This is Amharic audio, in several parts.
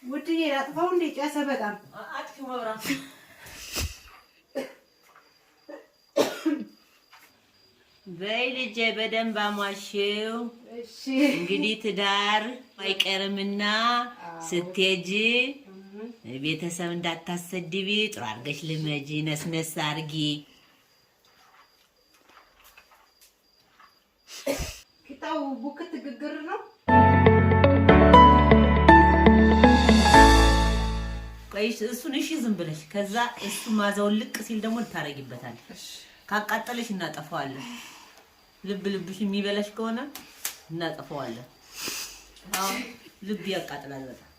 ውድዬ አጥፋው እንደ ጨሰ በጣም አጥፊው መብራት በይ ልጄ በደንብ አሟሽው። እሺ እንግዲህ ትዳር አይቀርምና ስትሄጂ ቤተሰብ እንዳታሰድቢ ጥሩ አድርገሽ ልመጂ፣ ነስነስ አድርጊ። ቂጣው ቡክት ግግር ነው። ቆይሽ እሱን እሺ ዝም ብለሽ ከዛ እሱ ማዛውን ልቅ ሲል ደግሞ ታረጊበታለሽ። ካቃጠለሽ እናጠፋዋለን። ልብ ልብሽ የሚበላሽ ከሆነ እናጠፋዋለን። አዎ ልብ ያቃጥላል በጣም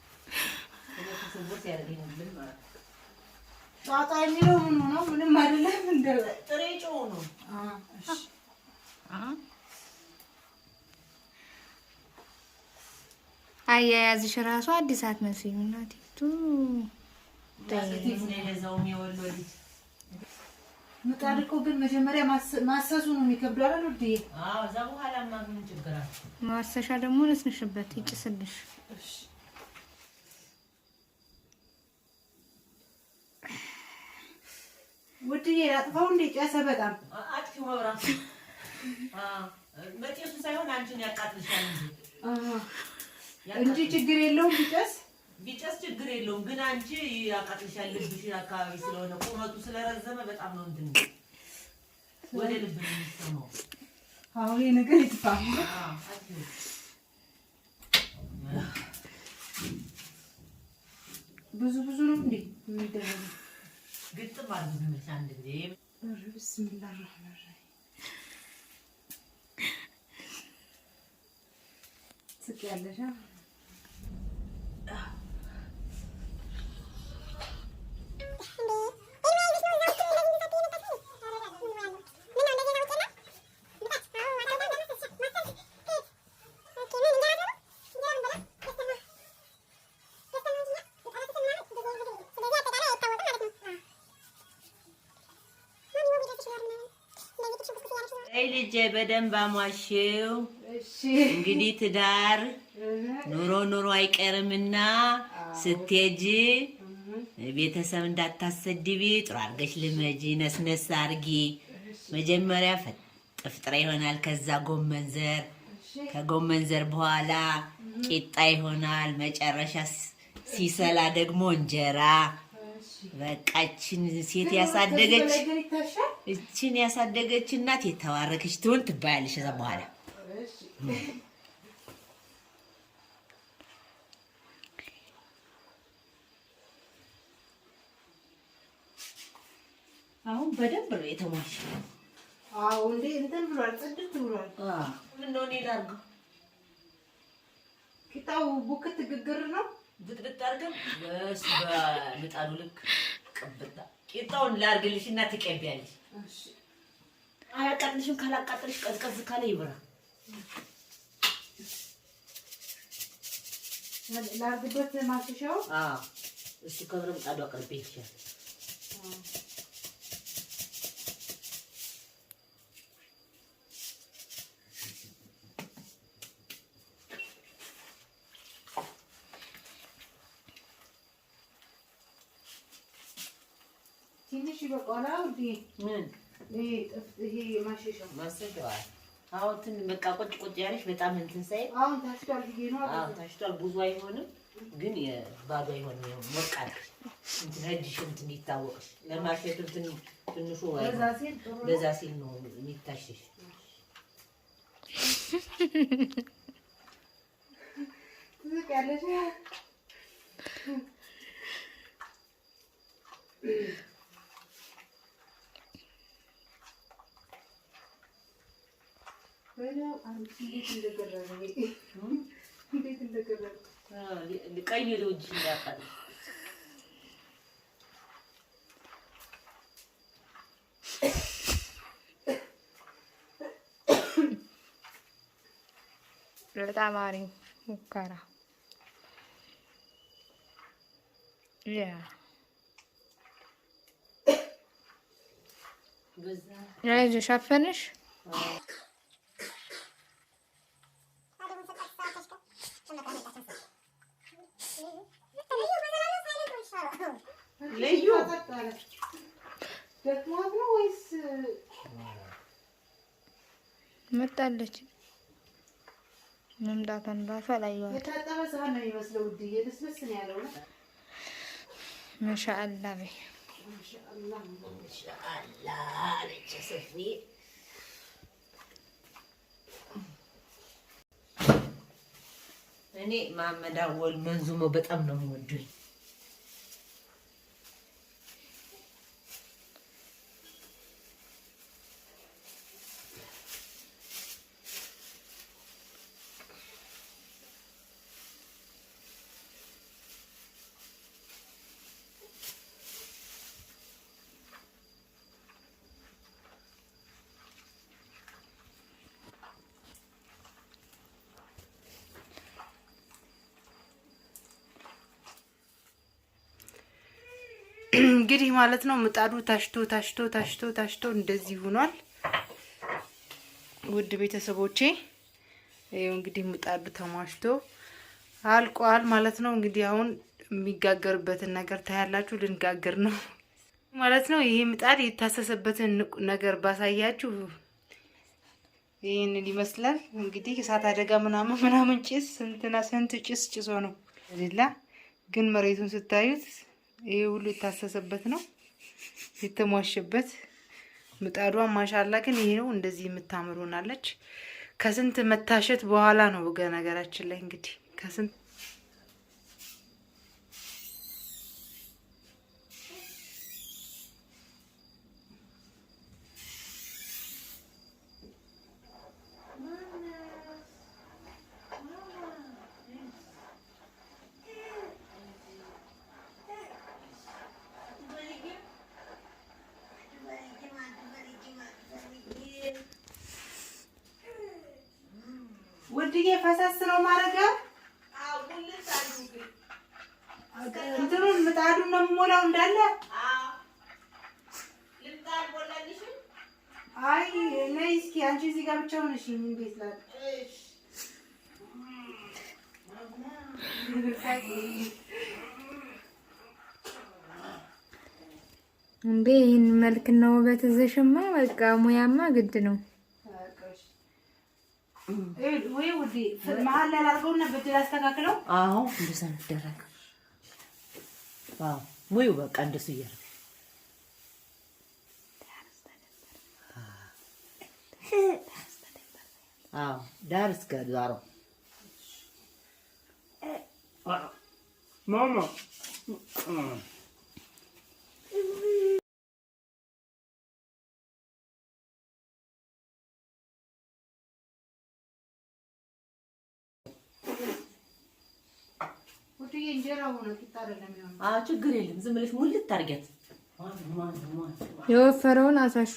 ጣጣ የሚለው ምን ነው? ምንም አይደለም። እንደ ጥሬ ጨው ነው። እሺ አያያዝሽ ራሱ አዲስ አትመስይም እናቴ። ዳሰቲቭ ነው ለዛው የሚወልድ ምጣድ እኮ ግን መጀመሪያ ማሰሱ ነው የሚከብደው አይደል ውዴ? አዎ እዛ በኋላማ ምን ችግር አለ? ማሰሻ ደግሞ ነስንሽበት ይጭስልሽ። እሺ ውድዬ አጥፋው እንደ ጨሰ በጣም አጥፊው መብራት መጤሱ ሳይሆን አንቺን ያቃጥልሻል እንጂ ችግር የለውም። ቢጨስ ችግር የለውም፣ ግን አንቺ ያቃጥልሻል። ልብሽ አካባቢ ስለሆነ ቁመቱ ስለረዘመ በጣም ነው እንትን ወደ ልብ ነው የሚሰማው። አዎ ይሄ ነገር ይጥፋ። ብዙ ነው እንዴ የሚደረገው? ግጥም አድርጉ ዝምብለሽ አንድ ጊዜ። ቢስሚላህ ረህማን ረሂም ትስቂያለሽ። አይ ልጄ በደንብ አሟሽው። እሺ እንግዲህ ትዳር ኑሮ አይቀርምና ስትሄጂ ቤተሰብ እንዳታሰድቢ ጥሩ አድርገሽ ልመጂ፣ ነስነስ አድርጊ። መጀመሪያ ጥፍጥሬ ይሆናል፣ ከዛ ጎመን ዘር፣ ከጎመን ዘር በኋላ ቂጣ ይሆናል፣ መጨረሻ ሲሰላ ደግሞ እንጀራ። በቃችን ሴት ያሳደገች እቺን ያሳደገች እናት የተባረከች ትሁን ትባያለሽ። እዛ በኋላ አሁን በደንብ ነው የተሟሸው። አዎ እንዴ እንትን ብሏል፣ ጽድት ብሏል። ምን ነው እኔ ላድርገው? ቂጣው ቡክት ግግር ነው። ብጥብጥ አድርገን በምጣዱ ልክ ቅብጣ ቂጣውን ላድርግልሽና ትቀቢያለሽ። እሺ አያቃጥልሽም። ካላቃጥልሽ ቀዝቀዝ ካለ ይብራ። ላድርግበት ማሽሻው። አዎ እሱ ከብረ ምጣዱ አቅርቤ ይችላል። ትንሽ ይበቃዋል ውዴ። ምን ይሄ ማሽሻው ማሰሻው? አሁን በቃ ቁጭ ያለሽ በጣም እንትን ሳይ አሁን ታሽቷል ብዬ ነው። አዎ ታሽቷል። ብዙ አይሆንም ግን የባዶ አይሆንም። ይሄው ሞቃል እንትን ሄድሽ እንትን እንዲታወቅሽ ለማሸት እንትን ትንሹ በዛ ሲል ነው የሚታሽሽ። ትስቂያለሽ። እንዴት እንደገረመኝ ቀይ ልጅ እንዳያቃል በጣም አሪፍ ሙከራ። አይዞሽ አፈንሽ ልዩ ደክሟት ነው ወይስ መጣለች? መምጣቷን ራሱ አላየኋትም። የታጠበ ሳህን ነው የሚመስለው ውድዬ፣ ልስልስ ነው ያለው ነው። ማሻአላ በይ ማሻአላ አለች ሰፊ። እኔ መሐመድ አወል መንዙሞ በጣም ነው የምወደው። እንግዲህ ማለት ነው ምጣዱ ታሽቶ እንደዚህ ሆኗል። ውድ ቤተሰቦቼ ይሄው እንግዲህ ምጣዱ ተሟሽቶ አልቋል ማለት ነው። እንግዲህ አሁን የሚጋገርበትን ነገር ታያላችሁ። ልንጋገር ነው ማለት ነው። ይሄ ምጣድ የታሰሰበትን ነገር ባሳያችሁ ይሄንን ይመስላል። እንግዲህ እሳት አደጋ ምናምን ጭስ ስንት ጭስ ጭሶ ነው አይደለ? ግን መሬቱን ስታዩት ይሄ ሁሉ የታሰሰበት ነው የተሟሸበት። ምጣዷ ማሻአላ ግን ይሄ ነው እንደዚህ የምታምር ሆናለች። ከስንት መታሸት በኋላ ነው በነገራችን ላይ እንግዲህ ከስንት ውድዬ ፈሰስ ነው ማረጋው። እንትኑን ምጣዱን ነው የምሞላው እንዳለ። አይ ነይ እስኪ አንቺ እዚህ ጋር ብቻ ሆነሽ ምን ቤት ላይ እንዴ ይህን መልክና ውበት እዘሽማ በቃ ሙያማ ግድ ነው። ወይ ውዴ መሀል ላይ አድርገውና በድል አስተካክለው። አዎ እንደዛ እንደረጋ። አዎ ወይ በቃ እንደሱ እያደረገ አዎ ዳር እስከ ዳሩ ማማ ውድዬ እንጀራው ነው ቂጣ አይደለም የሚሆነው። አዎ ችግር የለም። ዝም ብለሽ ሙልት ታርጊያት። የወፈረውን አሳሹ።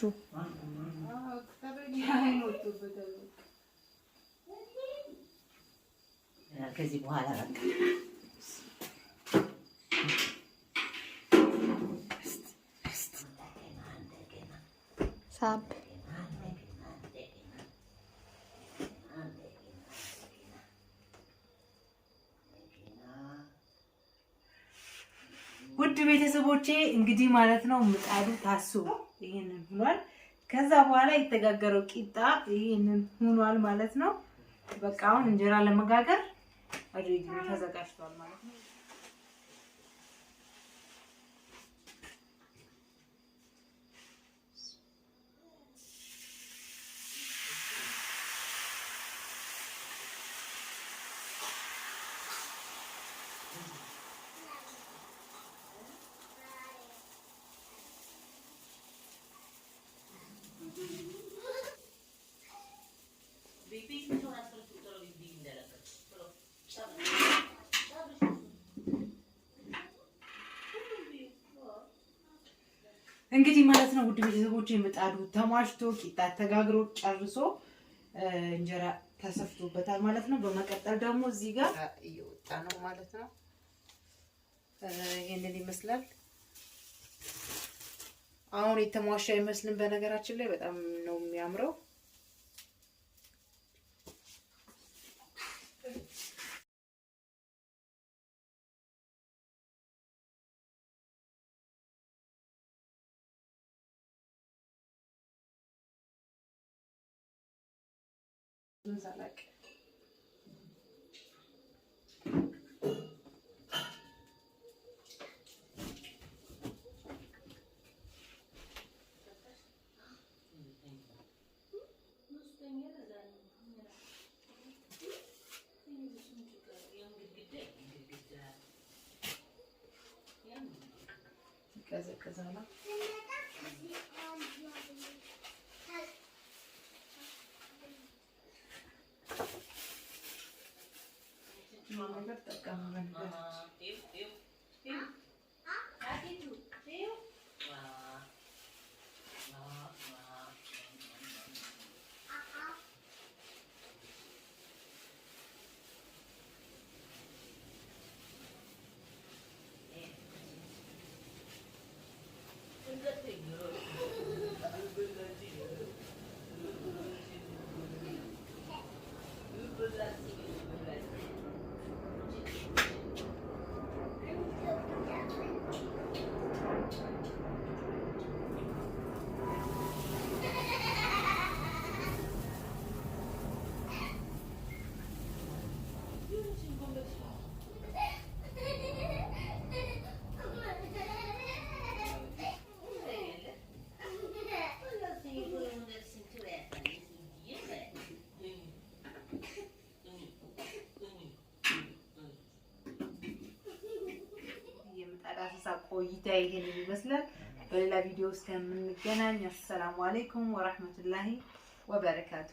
ከዚህ በኋላ በቃ ሳብ ውድ ቤተሰቦቼ እንግዲህ ማለት ነው ምጣዱ ታሱ ይሄንን ሆኗል። ከዛ በኋላ የተጋገረው ቂጣ ይሄንን ሆኗል ማለት ነው። በቃ አሁን እንጀራ ለመጋገር ሬዲ ተዘጋጅቷል ማለት ነው። እንግዲህ ማለት ነው ውድ ቤተሰቦች ምጣዱ ተሟሽቶ ቂጣ ተጋግሮ ጨርሶ እንጀራ ተሰፍቶበታል ማለት ነው። በመቀጠል ደግሞ እዚህ ጋር እየወጣ ነው ማለት ነው። ይሄንን ይመስላል። አሁን የተሟሻ አይመስልም። በነገራችን ላይ በጣም ነው የሚያምረው። እንዛላቅ ቀዘቀዛላ ነገር ተጠቀመን ቆይታ ይሄን ይመስላል። በሌላ ቪዲዮ እስከምንገናኝ አሰላሙ አለይኩም ወራህመቱላሂ ወበረካቱ።